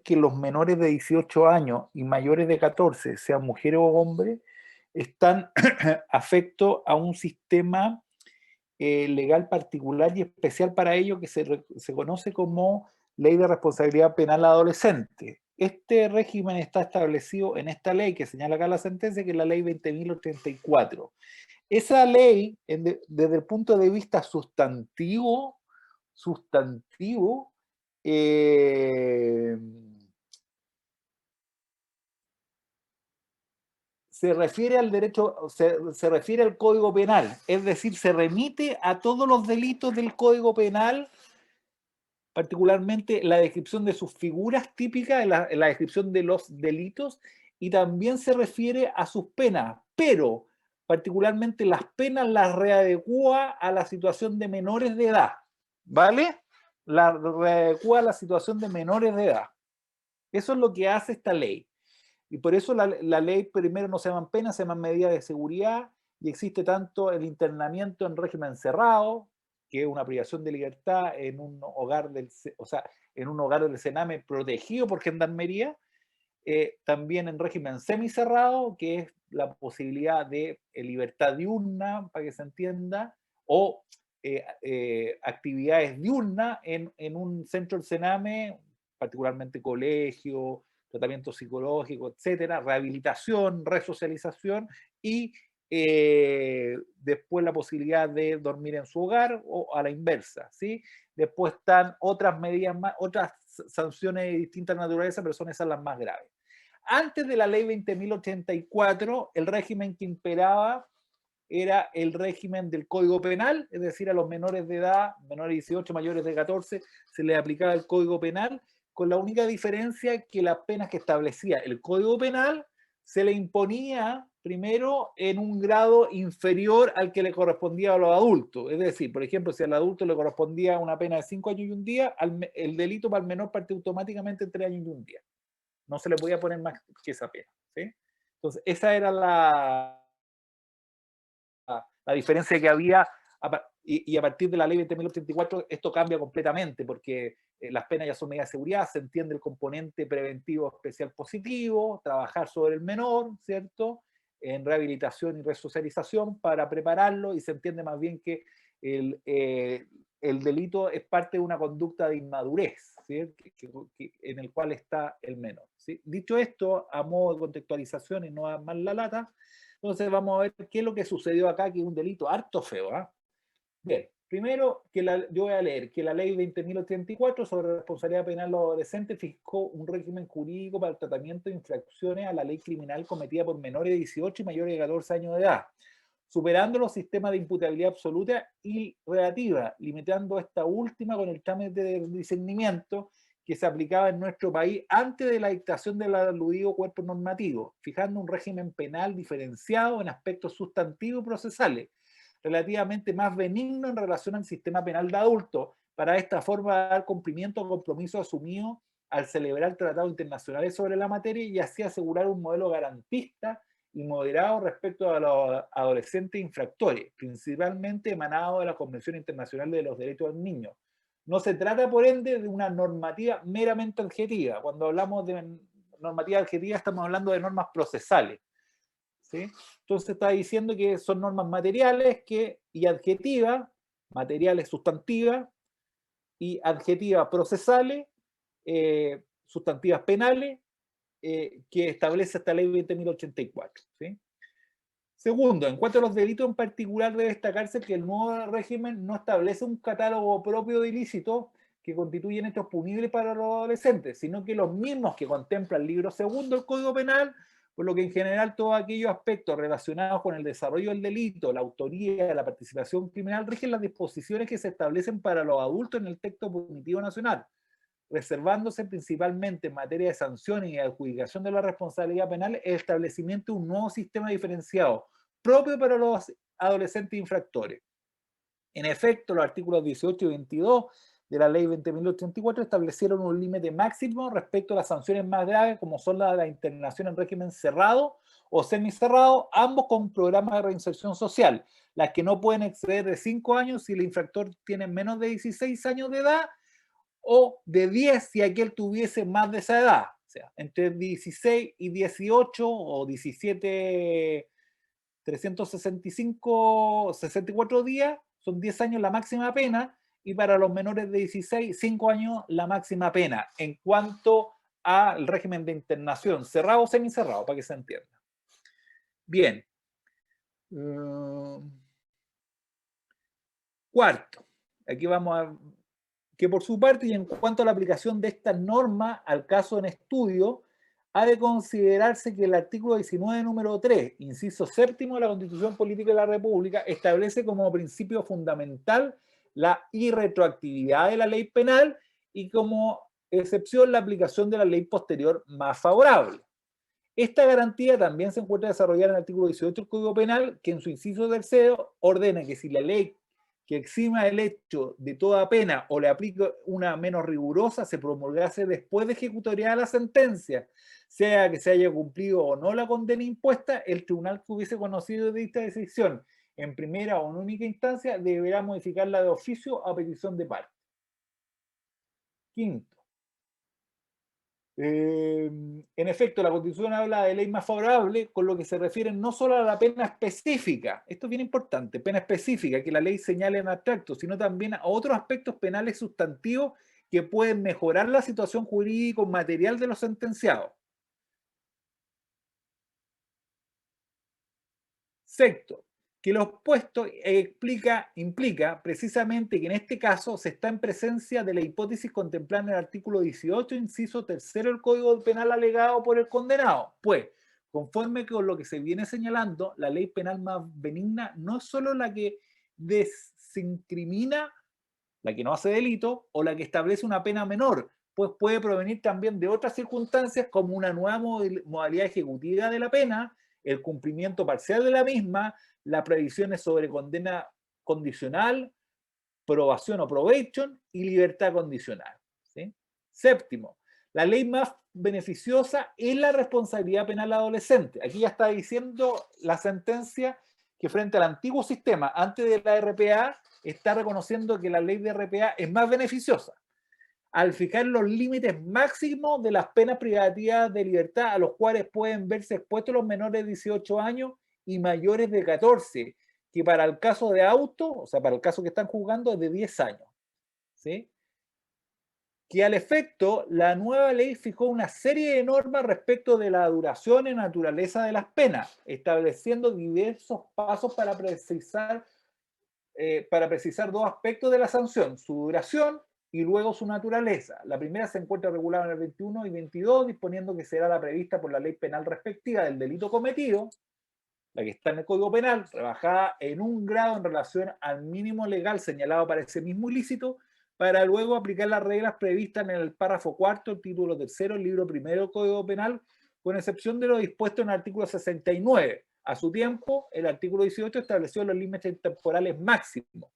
que los menores de 18 años y mayores de 14, sean mujeres o hombres, están afectos a un sistema legal particular y especial para ello que se conoce como Ley de Responsabilidad Penal Adolescente. Este régimen está establecido en esta ley que señala acá la sentencia, que es la ley 20.084. Esa ley, desde el punto de vista sustantivo, eh, se refiere al derecho, se refiere al Código Penal, es decir, se remite a todos los delitos del Código Penal, particularmente la descripción de sus figuras típicas, la descripción de los delitos, y también se refiere a sus penas, pero particularmente las penas las readecúa a la situación de menores de edad, ¿vale? La readecúa a la situación de menores de edad. Eso es lo que hace esta ley. Y por eso la ley primero no se llaman penas, se llaman medidas de seguridad, y existe tanto el internamiento en régimen cerrado, que es una privación de libertad en un hogar en un hogar del Sename protegido por Gendarmería, también en régimen semicerrado, que es la posibilidad de libertad diurna, para que se entienda, o actividades diurnas en un centro del Sename, particularmente colegio, tratamiento psicológico, etcétera, rehabilitación, resocialización y después la posibilidad de dormir en su hogar o a la inversa, ¿sí? Después están otras medidas más, otras sanciones de distinta naturaleza, pero son esas las más graves. Antes de la ley 20.084, el régimen que imperaba era el régimen del Código Penal, es decir, a los menores de edad, menores de 18, mayores de 14, se les aplicaba el Código Penal, con la única diferencia que las penas que establecía el Código Penal se le imponía primero en un grado inferior al que le correspondía a los adultos. Es decir, por ejemplo, si al adulto le correspondía una pena de 5 años y un día, el delito para el menor parte automáticamente en 3 años y un día. No se le podía poner más que esa pena, ¿sí? Entonces, esa era la diferencia que había, y a partir de la ley 20.084 esto cambia completamente, porque las penas ya son medidas de seguridad, se entiende el componente preventivo especial positivo, trabajar sobre el menor, ¿cierto?, en rehabilitación y resocialización para prepararlo, y se entiende más bien que el delito es parte de una conducta de inmadurez, ¿sí?, en el cual está el menor, ¿sí? Dicho esto, a modo de contextualización y no a más la lata, entonces vamos a ver qué es lo que sucedió acá, que es un delito harto feo. Bien, primero, yo voy a leer que la ley 20.084 sobre responsabilidad penal de los adolescentes fijó un régimen jurídico para el tratamiento de infracciones a la ley criminal cometida por menores de 18 y mayores de 14 años de edad, superando los sistemas de imputabilidad absoluta y relativa, limitando esta última con el trámite de discernimiento que se aplicaba en nuestro país antes de la dictación del aludido cuerpo normativo, fijando un régimen penal diferenciado en aspectos sustantivos y procesales, relativamente más benigno en relación al sistema penal de adultos, para esta forma de dar cumplimiento a compromisos asumidos al celebrar tratados internacionales sobre la materia y así asegurar un modelo garantista y moderado respecto a los adolescentes infractores, principalmente emanado de la Convención Internacional de los Derechos del Niño. No se trata, por ende, de una normativa meramente adjetiva. Cuando hablamos de normativa adjetiva, estamos hablando de normas procesales, ¿sí? Entonces está diciendo que son normas materiales y adjetivas, materiales sustantivas, y adjetivas procesales, sustantivas penales, que establece esta ley 20.084, ¿sí? Segundo, en cuanto a los delitos en particular, debe destacarse que el nuevo régimen no establece un catálogo propio de ilícitos que constituyen hechos punibles para los adolescentes, sino que los mismos que contempla el libro segundo del Código Penal, por lo que en general todos aquellos aspectos relacionados con el desarrollo del delito, la autoría, la participación criminal, rigen las disposiciones que se establecen para los adultos en el texto punitivo nacional, reservándose principalmente en materia de sanciones y adjudicación de la responsabilidad penal el establecimiento de un nuevo sistema diferenciado propio para los adolescentes infractores. En efecto, los artículos 18 y 22 de la ley 20.084 establecieron un límite máximo respecto a las sanciones más graves, como son las de la internación en régimen cerrado o semicerrado, ambos con programas de reinserción social, las que no pueden exceder de 5 años si el infractor tiene menos de 16 años de edad, o de 10 si aquel tuviese más de esa edad. O sea, entre 16 y 18 o 17, 365, 64 días, son 10 años la máxima pena, y para los menores de 16, 5 años la máxima pena, en cuanto al régimen de internación, cerrado o semicerrado, para que se entienda. Bien. Cuarto, aquí vamos a que por su parte y en cuanto a la aplicación de esta norma al caso en estudio, ha de considerarse que el artículo 19, número 3, inciso séptimo de la Constitución Política de la República, establece como principio fundamental la irretroactividad de la ley penal y como excepción la aplicación de la ley posterior más favorable. Esta garantía también se encuentra desarrollada en el artículo 18 del Código Penal, que en su inciso tercero ordena que si la ley que exima el hecho de toda pena o le aplica una menos rigurosa se promulgase después de ejecutoriada la sentencia, sea que se haya cumplido o no la condena impuesta, el tribunal que hubiese conocido de esta decisión en primera o en única instancia deberá modificarla de oficio a petición de parte. Quinto. En efecto, la Constitución habla de ley más favorable, con lo que se refiere no solo a la pena específica, esto es bien importante, pena específica que la ley señala en abstracto, sino también a otros aspectos penales sustantivos que pueden mejorar la situación jurídico material de los sentenciados. Sexto, que lo expuesto implica precisamente que en este caso se está en presencia de la hipótesis contemplada en el artículo 18, inciso tercero del Código Penal alegado por el condenado. Pues, conforme con lo que se viene señalando, la ley penal más benigna no es solo la que desincrimina, la que no hace delito, o la que establece una pena menor, pues puede provenir también de otras circunstancias como una nueva modalidad ejecutiva de la pena, el cumplimiento parcial de la misma, las previsiones sobre condena condicional, probación o probation y libertad condicional. ¿Sí? Séptimo, la ley más beneficiosa es la responsabilidad penal adolescente. Aquí ya está diciendo la sentencia que frente al antiguo sistema, antes de la RPA, está reconociendo que la ley de RPA es más beneficiosa al fijar los límites máximos de las penas privativas de libertad a los cuales pueden verse expuestos los menores de 18 años y mayores de 14, que para el caso de auto, o sea, para el caso que están juzgando, es de 10 años. ¿Sí? Que al efecto, la nueva ley fijó una serie de normas respecto de la duración y naturaleza de las penas, estableciendo diversos pasos para precisar dos aspectos de la sanción, su duración y luego su naturaleza. La primera se encuentra regulada en el 21 y 22, disponiendo que será la prevista por la ley penal respectiva del delito cometido, la que está en el Código Penal, rebajada en un grado en relación al mínimo legal señalado para ese mismo ilícito, para luego aplicar las reglas previstas en el párrafo cuarto, el título tercero, el libro primero del Código Penal, con excepción de lo dispuesto en el artículo 69. A su tiempo, el artículo 18 estableció los límites temporales máximos.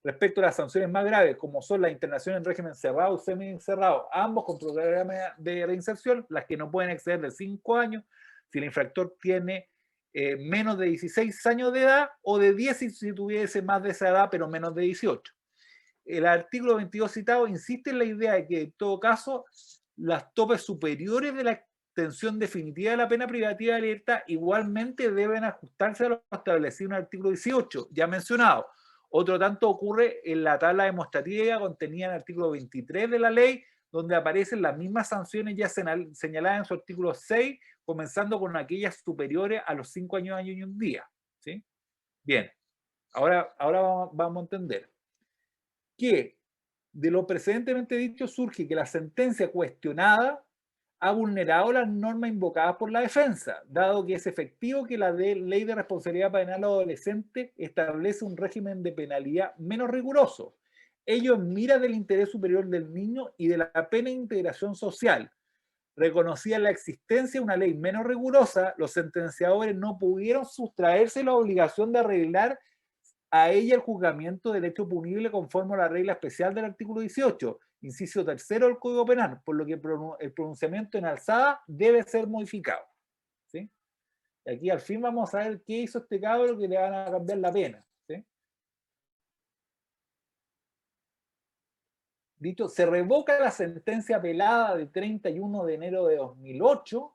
Respecto a las sanciones más graves, como son la internación en régimen cerrado y semi-cerrado, ambos con programa de reinserción, las que no pueden exceder de 5 años, si el infractor tiene menos de 16 años de edad, o de 10 si tuviese más de esa edad, pero menos de 18. El artículo 22 citado insiste en la idea de que, en todo caso, las topes superiores de la extensión definitiva de la pena privativa de libertad igualmente deben ajustarse a lo establecido en el artículo 18, ya mencionado. Otro tanto ocurre en la tabla demostrativa contenida en el artículo 23 de la ley, donde aparecen las mismas sanciones ya señaladas en su artículo 6, comenzando con aquellas superiores a los 5 años y un día. ¿Sí? Bien, ahora vamos a entender que de lo precedentemente dicho surge que la sentencia cuestionada ha vulnerado las normas invocadas por la defensa, dado que es efectivo que la ley de responsabilidad penal adolescente establece un régimen de penalidad menos riguroso. Ello en mira del interés superior del niño y de la pena de integración social. Reconocida la existencia de una ley menos rigurosa, los sentenciadores no pudieron sustraerse la obligación de arreglar a ella el juzgamiento del hecho punible conforme a la regla especial del artículo 18, inciso tercero del Código Penal, por lo que el pronunciamiento en alzada debe ser modificado. ¿Sí? Y aquí al fin vamos a ver qué hizo este cabro que le van a cambiar la pena. ¿Sí? Dicho, se revoca la sentencia apelada de 31 de enero de 2008,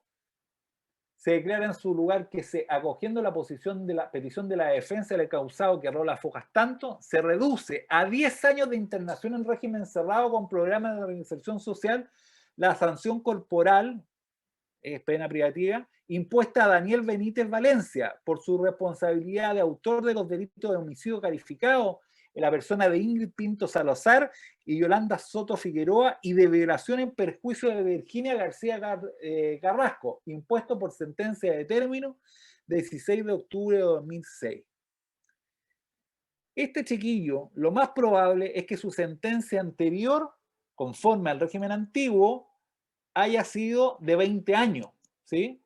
se declara en su lugar que acogiendo la posición de la petición de la defensa del causado que erró las fojas tanto, se reduce a 10 años de internación en régimen cerrado con programa de reinserción social la sanción corporal, pena privativa, impuesta a Daniel Benítez Valencia por su responsabilidad de autor de los delitos de homicidio calificado en la persona de Ingrid Pinto Salazar y Yolanda Soto Figueroa y de violación en perjuicio de Virginia García Carrasco, impuesto por sentencia de término de 16 de octubre de 2006. Este chiquillo, lo más probable es que su sentencia anterior, conforme al régimen antiguo, haya sido de 20 años, ¿sí?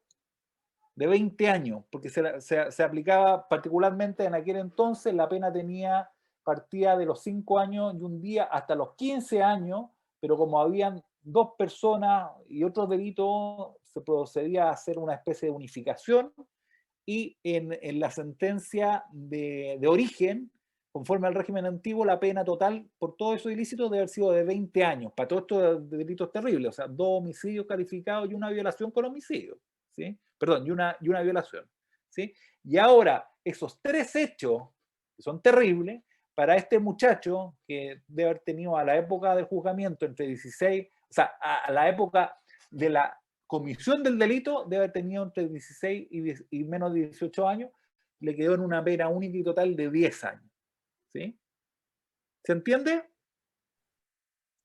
De 20 años, porque se aplicaba particularmente en aquel entonces, la pena partía de los 5 años y un día hasta los 15 años, pero como habían 2 personas y otros delitos, se procedía a hacer una especie de unificación y en la sentencia de origen, conforme al régimen antiguo, la pena total por todo eso ilícito debe haber sido de 20 años, para todos estos delitos terribles, o sea, 2 homicidios calificados y una violación con homicidio, ¿sí? Perdón, y una violación, ¿sí? Y ahora, esos 3 hechos, que son terribles, para este muchacho, que debe haber tenido a la época del juzgamiento entre 16, o sea, a la época de la comisión del delito, debe haber tenido entre 16 y menos de 18 años, le quedó en una pena única y total de 10 años. ¿Sí? ¿Se entiende?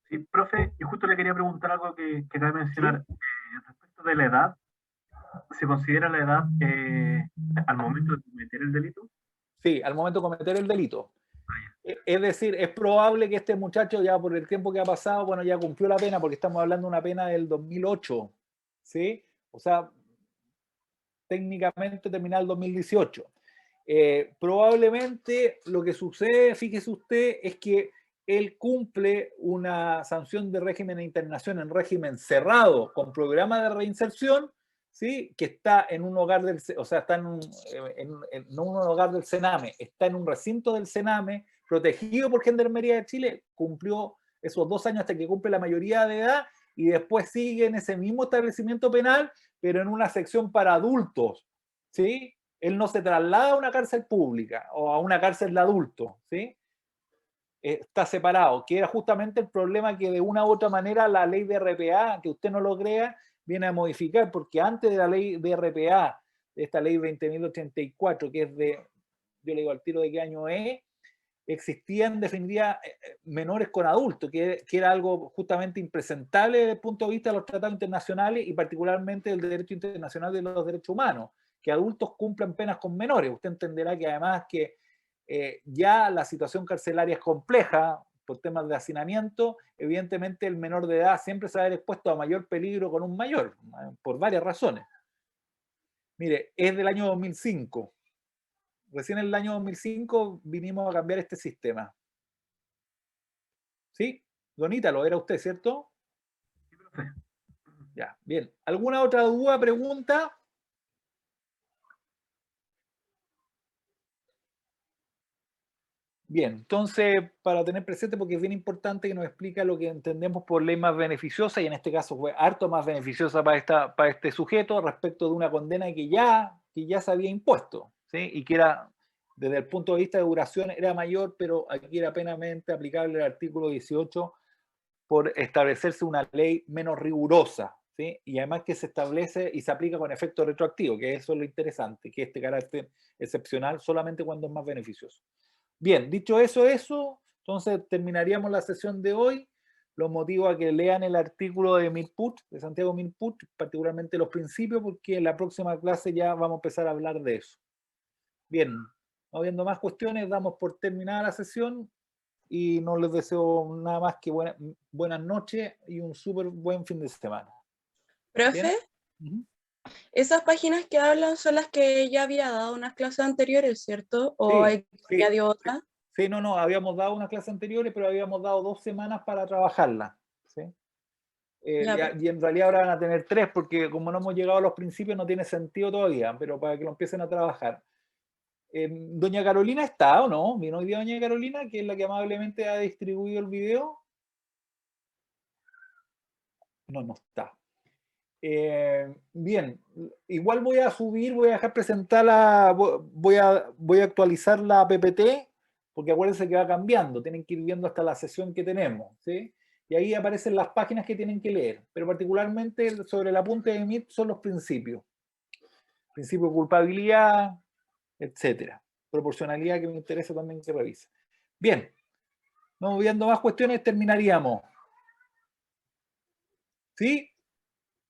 Sí, profe, y justo le quería preguntar algo que quería mencionar. ¿Sí? Respecto de la edad, ¿se considera la edad al momento de cometer el delito? Sí, al momento de cometer el delito. Es decir, es probable que este muchacho ya por el tiempo que ha pasado, bueno, ya cumplió la pena, porque estamos hablando de una pena del 2008, ¿sí? O sea, técnicamente terminal 2018. Probablemente lo que sucede, fíjese usted, es que él cumple una sanción de régimen de internación en régimen cerrado con programa de reinserción, ¿sí? Que está en un hogar del, o sea, está no un hogar del Sename, está en un recinto del Sename, protegido por Gendarmería de Chile, cumplió esos 2 años hasta que cumple la mayoría de edad y después sigue en ese mismo establecimiento penal, pero en una sección para adultos, ¿sí? Él no se traslada a una cárcel pública o a una cárcel de adultos, ¿sí? Está separado, que era justamente el problema que de una u otra manera la ley de RPA, que usted no lo crea, viene a modificar, porque antes de la ley de RPA, de esta ley 20.084, que es de, yo le digo al tiro de qué año es, existían en definitiva menores con adultos, que era algo justamente impresentable desde el punto de vista de los tratados internacionales y particularmente del derecho internacional de los derechos humanos, que adultos cumplan penas con menores. Usted entenderá que además que ya la situación carcelaria es compleja por temas de hacinamiento, evidentemente el menor de edad siempre se va a ver expuesto a mayor peligro con un mayor, por varias razones. Mire, es del año 2005. Recién en el año 2005 vinimos a cambiar este sistema. ¿Sí? Don Ítalo, era usted, ¿cierto? Sí, profe. Ya, bien. ¿Alguna otra duda, pregunta? Bien, entonces, para tener presente, porque es bien importante que nos explica lo que entendemos por ley más beneficiosa, y en este caso fue harto más beneficiosa para este sujeto respecto de una condena que ya se había impuesto, ¿sí? Y que era, desde el punto de vista de duración, era mayor, pero aquí era plenamente aplicable el artículo 18 por establecerse una ley menos rigurosa, ¿sí? Y además que se establece y se aplica con efecto retroactivo, que eso es lo interesante, que este carácter excepcional solamente cuando es más beneficioso. Bien, dicho eso, entonces terminaríamos la sesión de hoy. Los motivo a que lean el artículo de Milput, de Santiago Milput, particularmente los principios, porque en la próxima clase ya vamos a empezar a hablar de eso. Bien, no habiendo más cuestiones, damos por terminada la sesión y no les deseo nada más que buenas noches y un súper buen fin de semana. Profe, esas páginas que hablan son las que ya había dado unas clases anteriores, ¿cierto? ¿O Sí, sí, añadió otra? sí, no, habíamos dado unas clases anteriores, pero habíamos dado 2 semanas para trabajarla, ¿sí? Ya, Y en realidad ahora van a tener 3, porque como no hemos llegado a los principios no tiene sentido todavía, pero para que lo empiecen a trabajar. ¿Doña Carolina está o no? ¿Vino hoy día doña Carolina, que es la que amablemente ha distribuido el video? No, no está. Bien, igual voy a subir, voy a dejar presentarla, voy a actualizar la PPT, porque acuérdense que va cambiando, tienen que ir viendo hasta la sesión que tenemos, ¿sí? Y ahí aparecen las páginas que tienen que leer, pero particularmente sobre el apunte de MIT son los principios. Principio de culpabilidad, etcétera. Proporcionalidad, que me interesa también que revise. Bien, vamos viendo más cuestiones, terminaríamos. ¿Sí?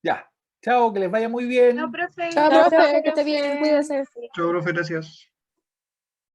Ya. Chao, que les vaya muy bien. No, profe. Chao, profe, que esté bien, cuídese. Chao, profe, gracias.